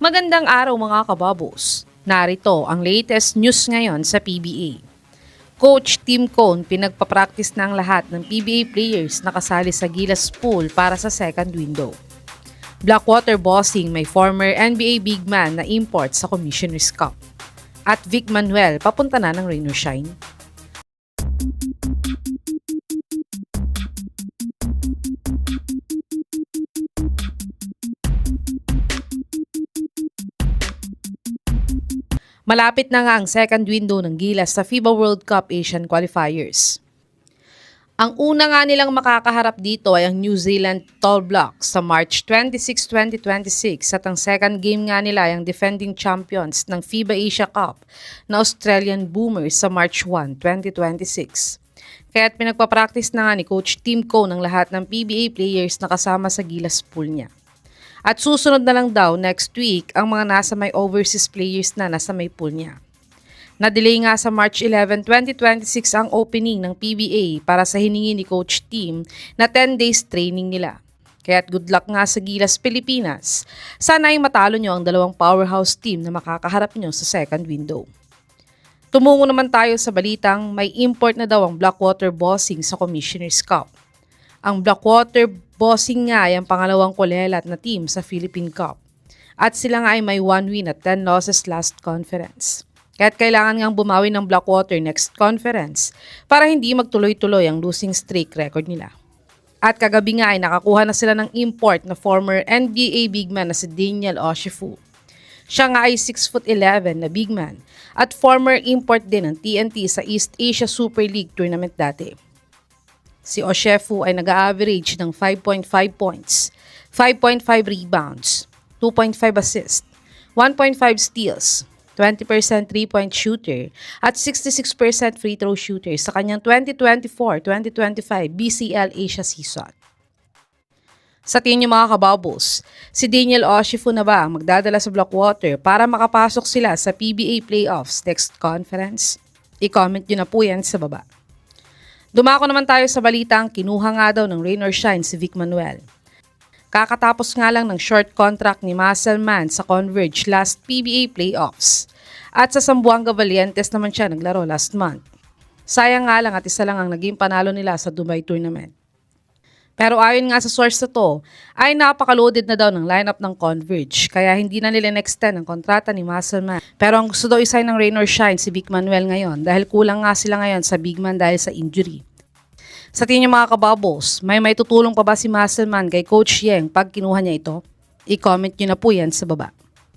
Magandang araw mga kababos. Narito ang latest news ngayon sa PBA. Coach Tim Cone pinagpapractice na ang lahat ng PBA players na kasali sa Gilas Pool para sa second window. Blackwater bossing may former NBA big man na import sa Commissioner's Cup. At Vic Manuel papunta na ng rain or shine. Malapit na nga ang second window ng Gilas sa FIBA World Cup Asian Qualifiers. Ang una nga nilang makakaharap dito ay ang New Zealand Tall Blocks sa March 26, 2026 at ang second game nga nila ay ang defending champions ng FIBA Asia Cup na Australian Boomers sa March 1, 2026. Kaya't pinagpapractice na nga ni Coach Tim Cone ng lahat ng PBA players na kasama sa Gilas pool niya. At susunod na lang daw next week ang mga nasa may overseas players na nasa may pool niya. Na-delay nga sa March 11, 2026 ang opening ng PBA para sa hiningi ni Coach Tim na 10 days training nila. Kaya't good luck nga sa Gilas Pilipinas. Sana ay matalo nyo ang dalawang powerhouse team na makakaharap nyo sa second window. Tumungo naman tayo sa balitang may import na daw ang Blackwater bossing sa Commissioner's Cup. Ang Blackwater bossing nga ay ang pangalawang kulelat na team sa Philippine Cup. At sila nga ay may 1 win at 10 losses last conference. Kaya't kailangan ngang bumawi ng Blackwater next conference para hindi magtuloy-tuloy ang losing streak record nila. At kagabi nga ay nakakuha na sila ng import na former NBA big man na si Daniel Oshifu. Siya nga ay 6'11" na big man at former import din ng TNT sa East Asia Super League tournament dati. Si Oshifu ay nag-average ng 5.5 points, 5.5 rebounds, 2.5 assists, 1.5 steals, 20% 3-point shooter at 66% free throw shooter sa kanyang 2024-2025 BCL Asia season. Sa tingin niyo mga kababos, si Daniel Oshifu na ba ang magdadala sa Blackwater para makapasok sila sa PBA playoffs next conference? I-comment niyo na po yan sa baba. Dumako naman tayo sa balitang kinuha nga daw ng rain or shine si Vic Manuel. Kakatapos nga lang ng short contract ni Musselman sa Converge last PBA playoffs. At sa Zamboanga Valientes naman siya naglaro last month. Sayang nga lang at isa lang ang naging panalo nila sa Dubai tournament. Pero ayon nga sa source na to, ay napaka-loaded na daw ng lineup ng Converge kaya hindi na nila extend ang kontrata ni Musselman. Pero ang gusto daw isay ng rain or shine si Vic Manuel ngayon dahil kulang nga sila ngayon sa big man dahil sa injury. Sa tingin niyo mga kababos, may tutulong pa ba si Musselman kay Coach Yeng pag kinuha niya ito? I-comment niyo na po yan sa baba.